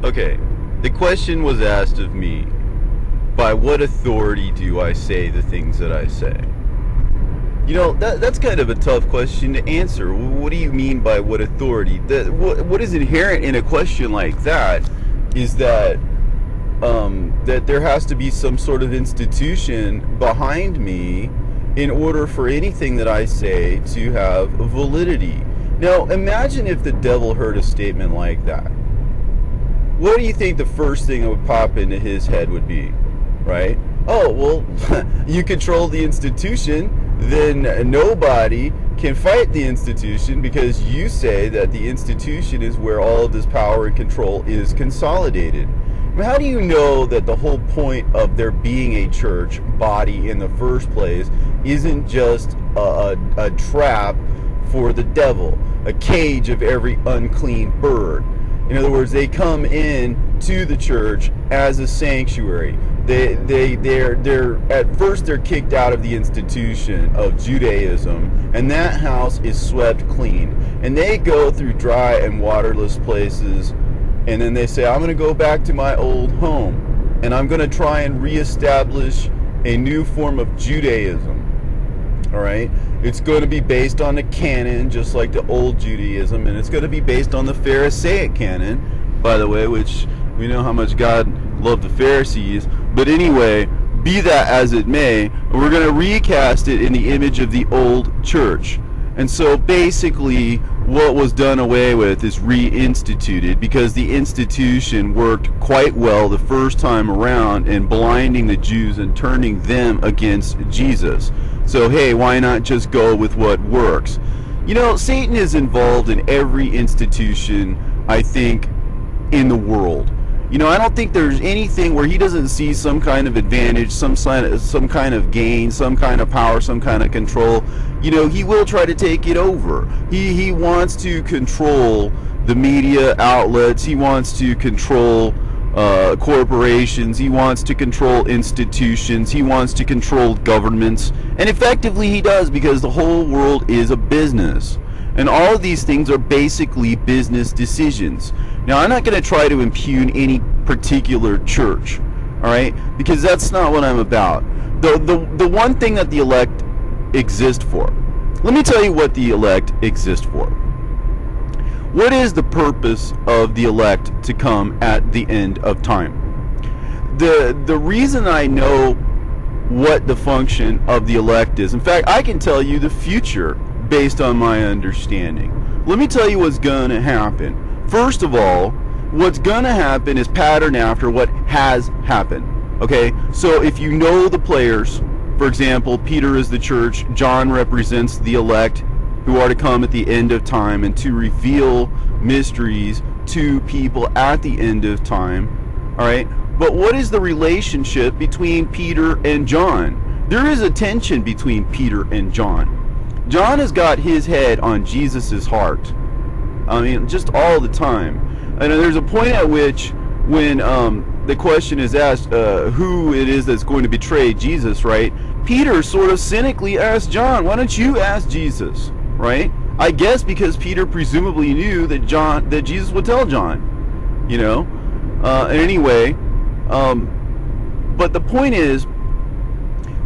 Okay, the question was asked of me, by what authority do I say the things that I say? That's kind of a tough question to answer. What do you mean by what authority? What is inherent in a question like that is that there has to be some sort of institution behind me in order for anything that I say to have validity. Now, imagine if the devil heard a statement like that. What do you think the first thing that would pop into his head would be? Right? Oh, well, you control the institution, then nobody can fight the institution because you say that the institution is where all of this power and control is consolidated. How do you know that the whole point of there being a church body in the first place isn't just a trap for the devil, a cage of every unclean bird? In other words, they come in to the church as a sanctuary. They're at first they're kicked out of the institution of Judaism, and that house is swept clean. And they go through dry and waterless places, and then they say, I'm going to go back to my old home, and I'm going to try and reestablish a new form of Judaism. All right? It's going to be based on the canon, just like the old Judaism, and it's going to be based on the Pharisaic canon, by the way, which we know how much God loved the Pharisees. But anyway, be that as it may, we're going to recast it in the image of the old church. And so basically, what was done away with is reinstituted, because the institution worked quite well the first time around in blinding the Jews and turning them against Jesus. So hey, why not just go with what works? Satan is involved in every institution, I think, in the world. I don't think there's anything where he doesn't see some kind of advantage, some kind of gain, some kind of power, some kind of control. He will try to take it over. He wants to control the media outlets. He wants to control corporations. He wants to control institutions. He wants to control governments. And effectively he does, because the whole world is a business. And all of these things are basically business decisions. Now, I'm not going to try to impugn any particular church, all right? Because that's not what I'm about. The one thing that the elect exist for. Let me tell you what the elect exist for. What is the purpose of the elect to come at the end of time? The reason I know what the function of the elect is, in fact, I can tell you the future based on my understanding. Let me tell you what's going to happen. First of all, what's going to happen is pattern after what has happened. Okay? So if you know the players, for example, Peter is the church, John represents the elect who are to come at the end of time and to reveal mysteries to people at the end of time. All right? But what is the relationship between Peter and John? There is a tension between Peter and John. John has got his head on Jesus's heart. I mean, just all the time. And there's a point at which, when the question is asked who it is that's going to betray Jesus, right? Peter sort of cynically asked John, why don't you ask Jesus, right? I guess because Peter presumably knew that Jesus would tell John, Anyway, but the point is,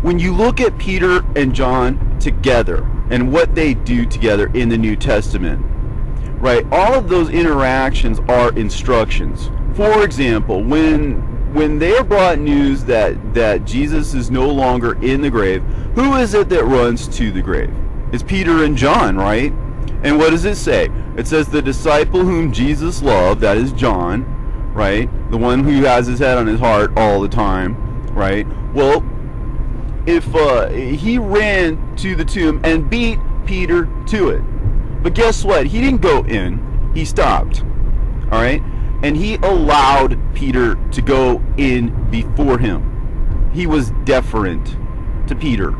when you look at Peter and John together and what they do together in the New Testament, right, all of those interactions are instructions. For example, when they are brought news that Jesus is no longer in the grave, who is it that runs to the grave? It's Peter and John, right? And what does it say? It says the disciple whom Jesus loved, that is John, right? The one who has his head on his heart all the time, right? Well, if he ran to the tomb and beat Peter to it. But guess what? He didn't go in. He stopped. All right? And he allowed Peter to go in before him. He was deferent to Peter.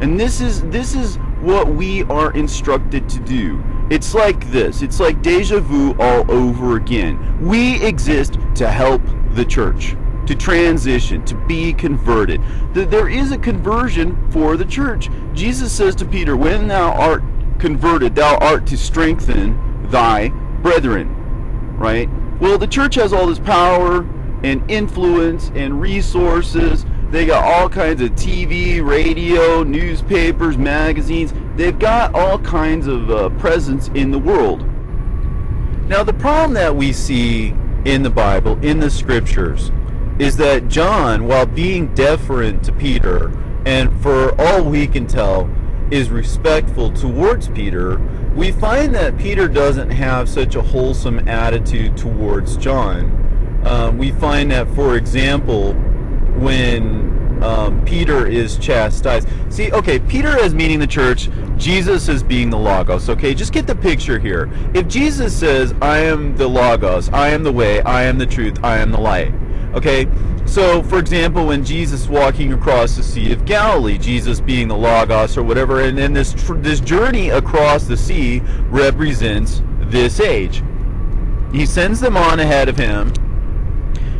And this is what we are instructed to do. It's like this. It's like deja vu all over again. We exist to help the church, to transition, to be converted. There is a conversion for the church. Jesus says to Peter, when thou art converted, thou art to strengthen thy brethren. Right? Well, the church has all this power and influence and resources. They got all kinds of TV, radio, newspapers, magazines. They've got all kinds of presence in the world. Now, the problem that we see in the Bible, in the scriptures, is that John, while being deferent to Peter, and for all we can tell, is respectful towards Peter, we find that Peter doesn't have such a wholesome attitude towards John. We find that, for example, when Peter is chastised. See, okay, Peter as meaning the church, Jesus as being the Logos, okay? Just get the picture here. If Jesus says, I am the Logos, I am the way, I am the truth, I am the light, okay? So, for example, when Jesus walking across the Sea of Galilee, Jesus being the Logos or whatever, and then this journey across the sea represents this age. He sends them on ahead of him,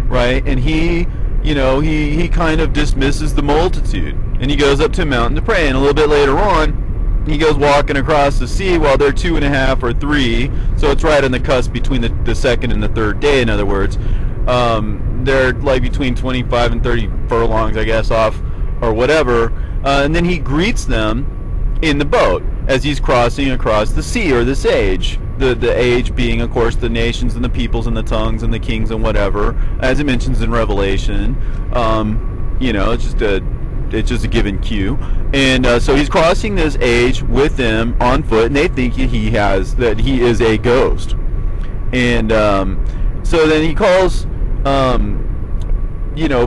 right? And he kind of dismisses the multitude, and he goes up to a mountain to pray. And a little bit later on, he goes walking across the sea while they're 2.5 or 3, so it's right on the cusp between the second and the third day. In other words, they're like between 25 and 30 furlongs, I guess, off or whatever. And then he greets them in the boat as he's crossing across the sea, or this age. The age being, of course, the nations and the peoples and the tongues and the kings and whatever, as it mentions in Revelation. It's just a given cue. And so he's crossing this age with them on foot, and they think he is a ghost. And so then he calls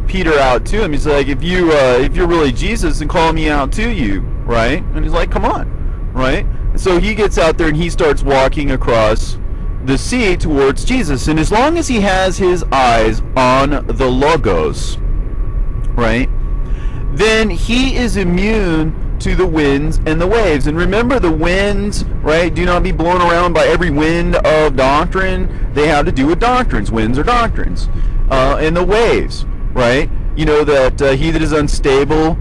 Peter out to him. He's like, if you're really Jesus, then call me out to you, right? And he's like, come on, right? So he gets out there and he starts walking across the sea towards Jesus. And as long as he has his eyes on the Logos, right, then he is immune to the winds and the waves. And remember, the winds, right, do not be blown around by every wind of doctrine. They have to do with doctrines. Winds are doctrines. And the waves, right, that he that is unstable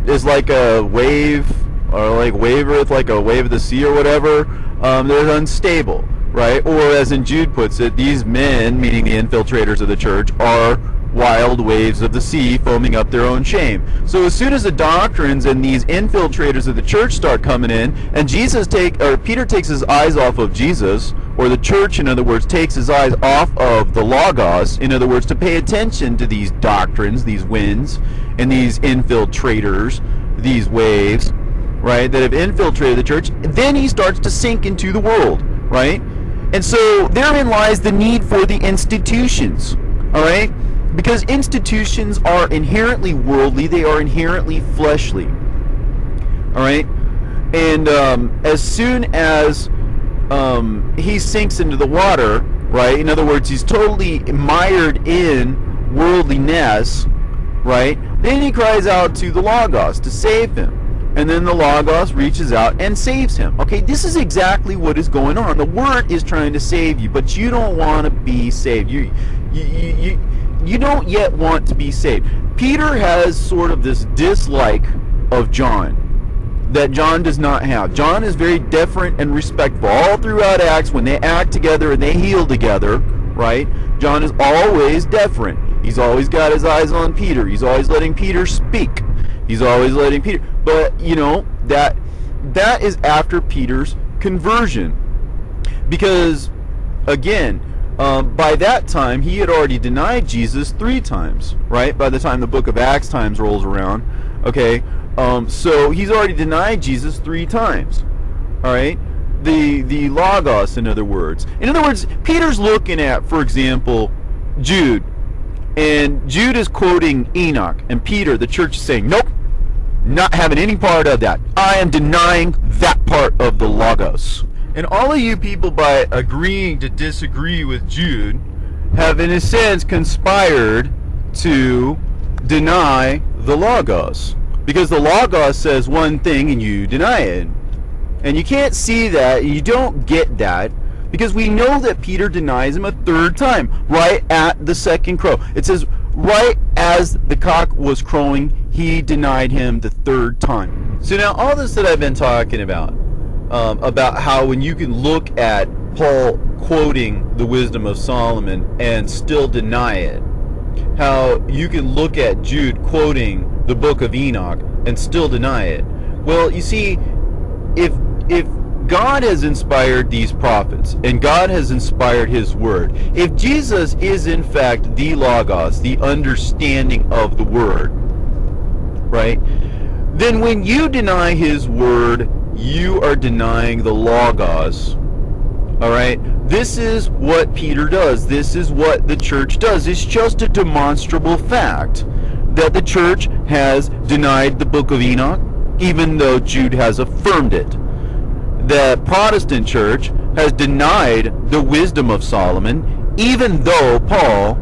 is like a wave, or like wavereth, like a wave of the sea or whatever. They're unstable, right? Or as in Jude puts it, these men, meaning the infiltrators of the church, are wild waves of the sea foaming up their own shame. So as soon as the doctrines and these infiltrators of the church start coming in, and Peter takes his eyes off of Jesus, or the church, in other words, takes his eyes off of the Logos, in other words, to pay attention to these doctrines, these winds, and these infiltrators, these waves, right, that have infiltrated the church, then he starts to sink into the world, right? And so therein lies the need for the institutions, all right? Because institutions are inherently worldly, they are inherently fleshly, all right? And as soon as he sinks into the water, right, in other words, he's totally mired in worldliness, right, then he cries out to the Logos to save him. And then the Logos reaches out and saves him. Okay, this is exactly what is going on. The Word is trying to save you, but you don't want to be saved. You don't yet want to be saved. Peter has sort of this dislike of John that John does not have. John is very deferent and respectful. All throughout Acts, when they act together and they heal together, right, John is always deferent. He's always got his eyes on Peter. He's always letting Peter speak. He's always letting Peter, but that is after Peter's conversion, because again, by that time he had already denied Jesus 3 times, right? By the time the book of Acts times rolls around, okay, so he's already denied Jesus 3 times, all right? The Logos, in other words. Peter's looking at, for example, Jude, and Jude is quoting Enoch, and Peter, the church, is saying, nope, not having any part of that. I am denying that part of the Logos. And all of you people, by agreeing to disagree with Jude, have in a sense conspired to deny the Logos. Because the Logos says one thing and you deny it. And you can't see that, you don't get that, because we know that Peter denies him a 3rd time, right at the second crow. It says, right as the cock was crowing, he denied him the 3rd time. So now all this that I've been talking about how when you can look at Paul quoting the wisdom of Solomon and still deny it. How you can look at Jude quoting the book of Enoch and still deny it. Well, you see, if God has inspired these prophets and God has inspired his word, if Jesus is in fact the Logos, the understanding of the word, right, then when you deny his word, you are denying the Logos. All right, this is what Peter does. This is what the church does. It's just a demonstrable fact that the church has denied the book of Enoch, even though Jude has affirmed it. The Protestant church has denied the wisdom of Solomon, even though Paul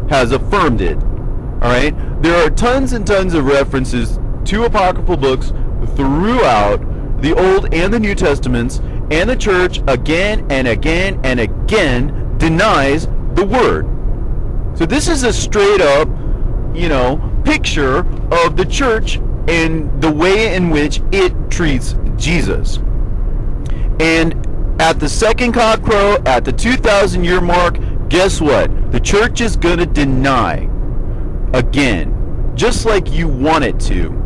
has affirmed it. All right, there are tons and tons of references to apocryphal books throughout the Old and the New Testaments, and the church again and again and again denies the word. So this is a straight up, picture of the church and the way in which it treats Jesus. And at the second cock crow, at the 2,000-year mark, guess what? The church is going to deny again, just like you want it to.